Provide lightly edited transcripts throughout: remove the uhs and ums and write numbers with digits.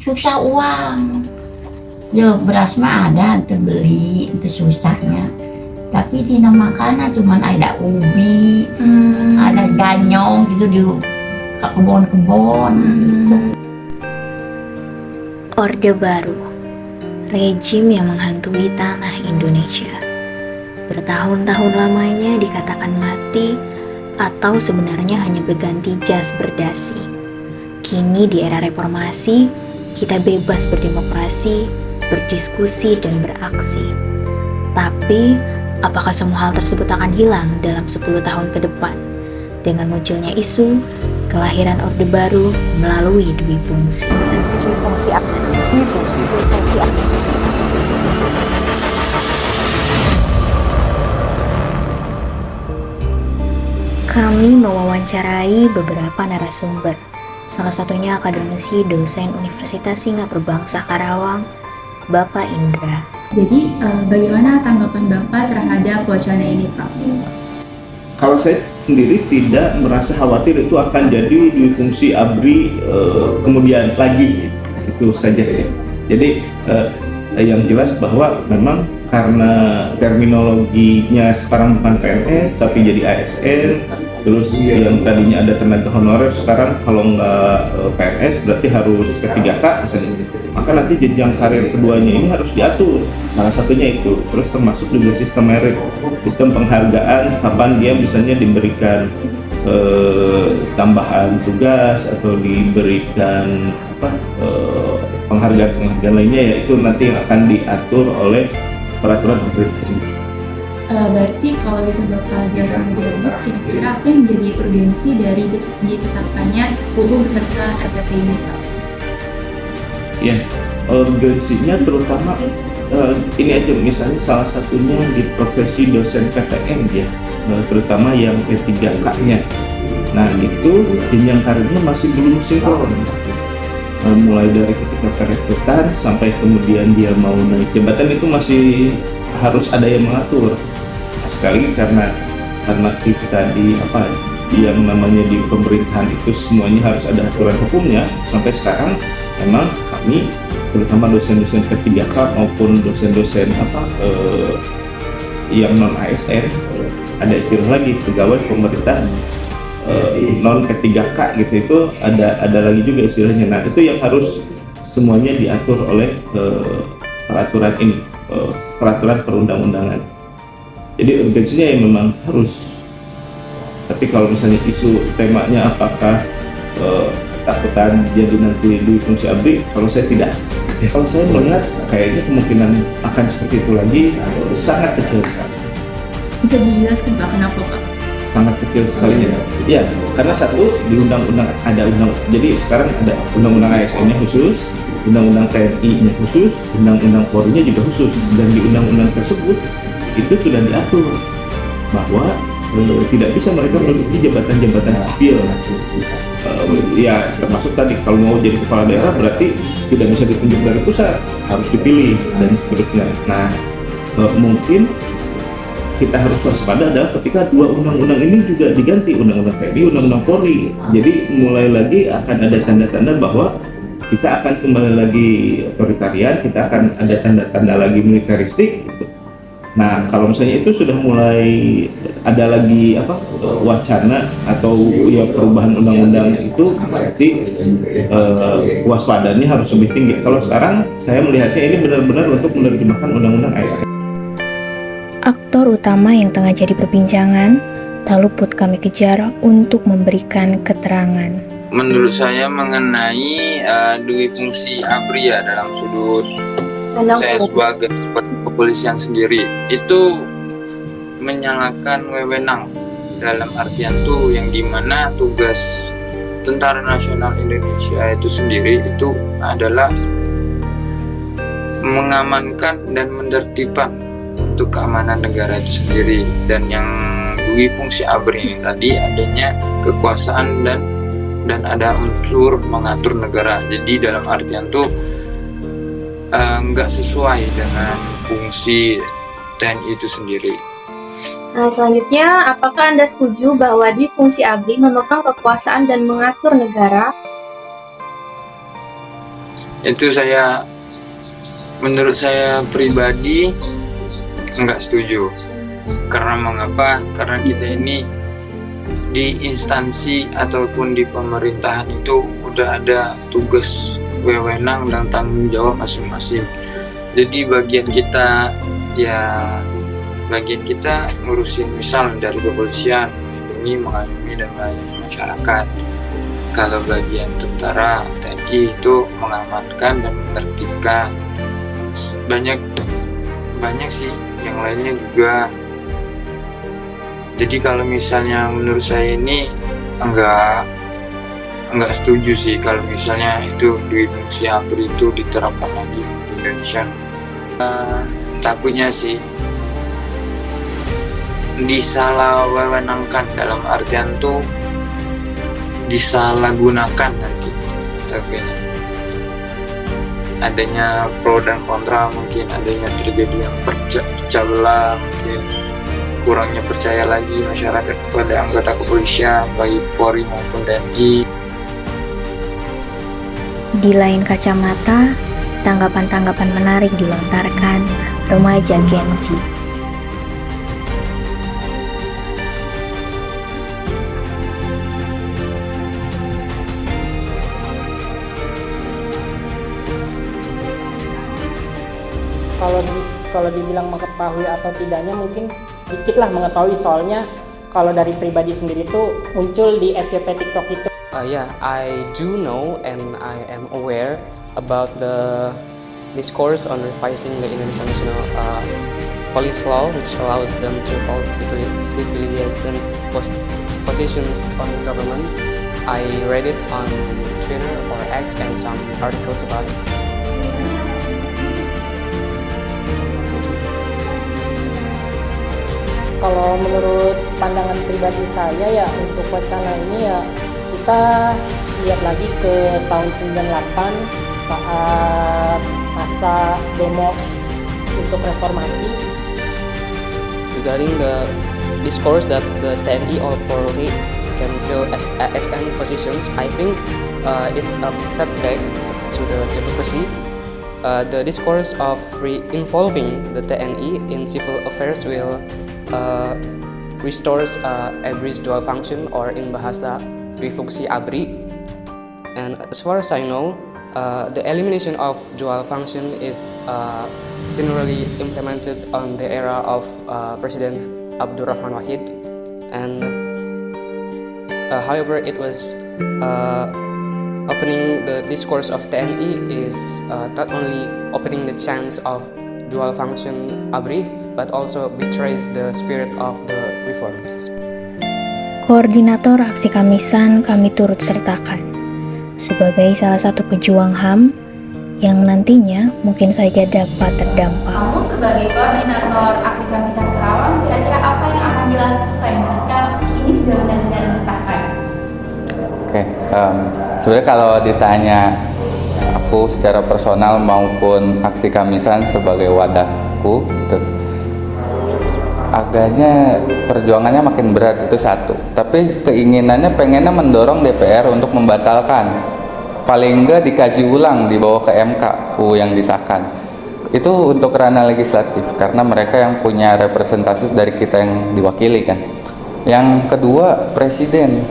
susah uang. Ya beras mah ada untuk beli, itu susahnya. Tapi di makanan cuman ada ubi, ada ganyong gitu di kebun-kebun gitu. Orde Baru, rejim yang menghantui tanah Indonesia. Bertahun-tahun lamanya dikatakan mati atau sebenarnya hanya berganti jas berdasi. Kini di era reformasi, kita bebas berdemokrasi, berdiskusi, dan beraksi. Tapi, apakah semua hal tersebut akan hilang dalam 10 tahun ke depan? Dengan munculnya isu kelahiran Orde Baru melalui Dwi Fungsi. Kami mewawancarai beberapa narasumber, salah satunya akademisi dosen Universitas Singapura Bangsa Karawang, Bapak Indra. Jadi bagaimana tanggapan Bapak terhadap wacana ini, Pak? Kalau saya sendiri tidak merasa khawatir itu akan jadi dui fungsi ABRI kemudian lagi, itu saja sih. Jadi yang jelas bahwa memang karena terminologinya sekarang bukan PNS tapi jadi ASN, terus yang tadinya ada tenaga honorer sekarang kalau nggak PNS berarti harus ke 3K misalnya. Maka nanti jenjang karir keduanya ini harus diatur, salah satunya itu. Terus termasuk juga sistem merit, sistem penghargaan, kapan dia misalnya diberikan tambahan tugas atau diberikan penghargaan lainnya, yaitu nanti yang akan diatur oleh peraturan pemerintah ini. Berarti kalau bisa Bapak jelaskan lebih lanjut, kira-kira apa yang menjadi urgensi dari ditetapkannya UU beserta RPP ini, Pak? Ya, urgensinya terutama ini aja, misalnya salah satunya di profesi dosen PTN ya, terutama yang P3K-nya. Nah itu jenjang karirnya masih belum sinkron. Mulai dari ketika perekrutan sampai kemudian dia mau naik jabatan itu masih harus ada yang mengatur. Sekali karena kita di yang namanya di pemerintahan itu semuanya harus ada aturan hukumnya. Sampai sekarang memang kami terutama dosen-dosen P3K maupun dosen-dosen yang non ASN, ada istilah lagi pegawai pemerintah non P3K gitu, itu ada lagi juga istilahnya. Nah itu yang harus semuanya diatur oleh peraturan ini, peraturan perundang-undangan. Jadi urgensinya yang memang harus. Tapi kalau misalnya isu temanya apakah takutan jadi nanti dui fungsi ABRI, kalau saya tidak. Kalau saya melihat kayaknya kemungkinan akan seperti itu lagi sangat kecil sekali. Bisa dijelaskan Pak kenapa, Pak? Sangat kecil sekali ya. Karena satu di undang-undang jadi sekarang ada undang-undang ASN-nya khusus, undang-undang TNI-nya khusus, undang-undang Polri-nya juga khusus, dan di undang-undang tersebut itu sudah diatur bahwa tidak bisa mereka menduduki jabatan-jabatan sipil. Ya termasuk tadi kalau mau jadi kepala daerah berarti tidak bisa ditunjuk dari pusat, harus dipilih dan seterusnya. Nah mungkin kita harus waspada adalah ketika dua undang-undang ini juga diganti, undang-undang TNI, undang-undang Polri. Jadi mulai lagi akan ada tanda-tanda bahwa kita akan kembali lagi otoritarian, kita akan ada tanda-tanda lagi militeristik gitu. Nah kalau misalnya itu sudah mulai ada lagi wacana atau ya perubahan undang-undang itu, berarti kewaspadaannya harus lebih tinggi. Kalau sekarang saya melihatnya ini benar-benar untuk menerjemahkan undang-undang ASN. Aktor utama yang tengah jadi perbincangan tak luput kami kejar untuk memberikan keterangan. Menurut saya mengenai dui fungsi ABRI ya dalam sudut saya sebagai kepolisian sendiri itu menyalahkan wewenang, dalam artian tuh yang dimana tugas Tentara Nasional Indonesia itu sendiri itu adalah mengamankan dan menertibkan untuk keamanan negara itu sendiri. Dan yang dui fungsi ABRI ini tadi adanya kekuasaan dan ada unsur mengatur negara. Jadi dalam artian tuh nggak sesuai dengan fungsi TNI itu sendiri. Nah, selanjutnya, apakah Anda setuju bahwa dui fungsi ABRI memegang kekuasaan dan mengatur negara? Itu menurut saya pribadi nggak setuju. Karena mengapa? Karena kita ini di instansi ataupun di pemerintahan itu udah ada tugas, wewenang dan tanggung jawab masing-masing. Jadi bagian kita ngurusin, misal dari kepolisian melindungi, mengayomi dan melayani masyarakat. Kalau bagian tentara TNI itu mengamankan dan menertibkan. Banyak sih yang lainnya juga. Jadi kalau misalnya menurut saya ini enggak setuju sih kalau misalnya itu dui fungsi ABRI itu diterapkan lagi di Indonesia. Takutnya sih disalahwewenangkan, dalam artian tuh disalahgunakan nanti. Takutnya adanya pro dan kontra, mungkin adanya terjadi yang pecah belah, mungkin kurangnya percaya lagi masyarakat kepada anggota kepolisian, baik Polri maupun TNI. Di lain kacamata, tanggapan-tanggapan menarik dilontarkan remaja Gen Z. Kalau dibilang mengetahui atau tidaknya mungkin dikit lah mengetahui, soalnya kalau dari pribadi sendiri tuh muncul di FYP TikTok itu. Yeah, I do know and I am aware about the discourse on revising the Indonesian national police law, which allows them to hold civilian positions on the government. I read it on Twitter or X and some articles about it. Kalau menurut pandangan pribadi saya ya, untuk wacana ini ya kita lihat lagi ke tahun 98 saat masa demo untuk reformasi. Regarding the discourse that the TNI or Polri can fill ASN positions, I think it's a setback to the democracy. The discourse of re-involving the TNI in civil affairs will restores ABRI's dual function, or in bahasa dui fungsi ABRI. And as far as I know, the elimination of dual function is generally implemented on the era of President Abdurrahman Wahid. And however, it was opening the discourse of TNI is not only opening the chance of dual function ABRI, but also betrays the spirit of the reforms. Koordinator aksi Kamisan kami turut sertakan sebagai salah satu pejuang HAM yang nantinya mungkin saja dapat terdampak. Kamu sebagai koordinator aksi Kamisan Kerawang, kira-kira apa yang akan dilakukan jika ini sudah benar-benar disahkan? Oke, sebenarnya kalau ditanya aku secara personal maupun aksi Kamisan sebagai wadahku gitu, agaknya perjuangannya makin berat, itu satu. Tapi keinginannya pengennya mendorong DPR untuk membatalkan, paling enggak dikaji ulang, dibawa ke MK yang disahkan. Itu untuk ranah legislatif, karena mereka yang punya representasi dari kita yang diwakili kan. Yang kedua, presiden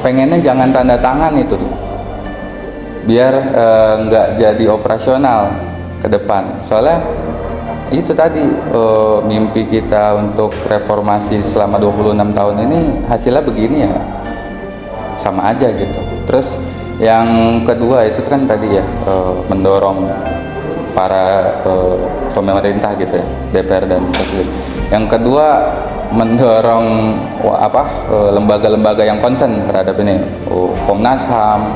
pengennya jangan tanda tangan itu tuh, biar nggak jadi operasional ke depan. Soalnya itu tadi mimpi kita untuk reformasi selama 26 tahun ini hasilnya begini ya, sama aja gitu. Terus yang kedua itu kan tadi ya, mendorong para pemerintah gitu ya, DPR dan presiden. Yang kedua mendorong lembaga-lembaga yang concern terhadap ini, Komnas HAM,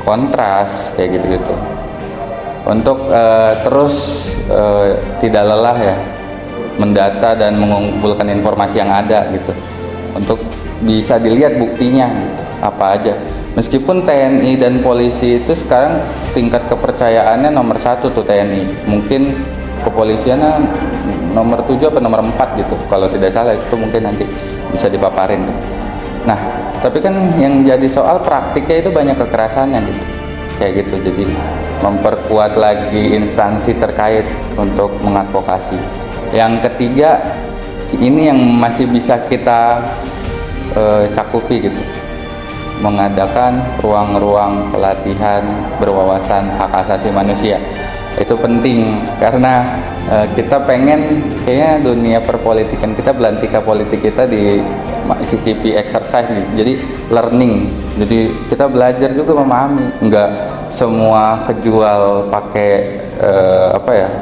Kontras, kayak gitu-gitu, untuk terus tidak lelah ya mendata dan mengumpulkan informasi yang ada gitu, untuk bisa dilihat buktinya gitu apa aja. Meskipun TNI dan polisi itu sekarang tingkat kepercayaannya nomor 1 tuh TNI, mungkin kepolisiannya nomor 7 apa nomor 4 gitu kalau tidak salah, itu mungkin nanti bisa dipaparin tuh. Nah, tapi kan yang jadi soal praktiknya itu banyak kekerasannya gitu, kayak gitu. Jadi memperkuat lagi instansi terkait untuk mengadvokasi. Yang ketiga, ini yang masih bisa kita cakupi gitu, mengadakan ruang-ruang pelatihan berwawasan hak asasi manusia. Itu penting karena kita pengen kayaknya dunia perpolitikan kita, belantika politik kita di CCP exercise gitu. Jadi learning, jadi kita belajar juga memahami, enggak semua kejual pakai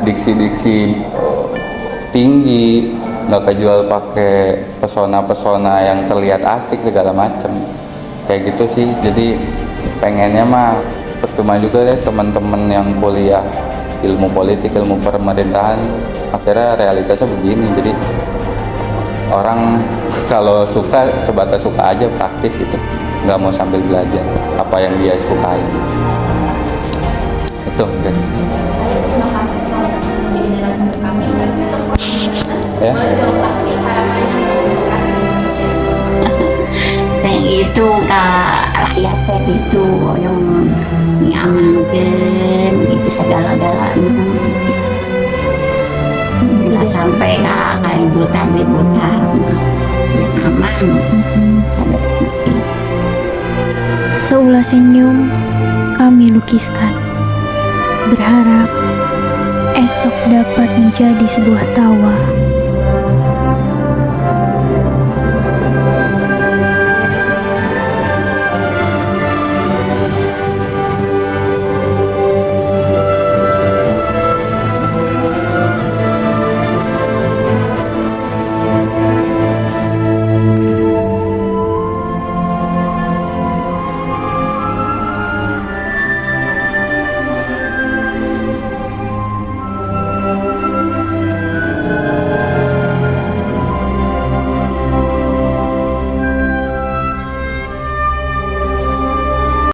diksi-diksi tinggi, nggak kejual pakai pesona-pesona yang terlihat asik segala macam kayak gitu sih. Jadi pengennya mah percuma juga deh teman-teman yang kuliah ilmu politik, ilmu pemerintahan, akhirnya realitasnya begini. Jadi orang kalau suka sebatas suka aja, praktis gitu, nggak mau sambil belajar apa yang dia sukai. Itu kan. Ya. Kayak itu kak rakyat kayak gitu yang ngamankan gitu segala-galanya. Nggak sampai kak ributan yang aman. Sampai gitu. Seulas senyum kami lukiskan, berharap esok dapat menjadi sebuah tawa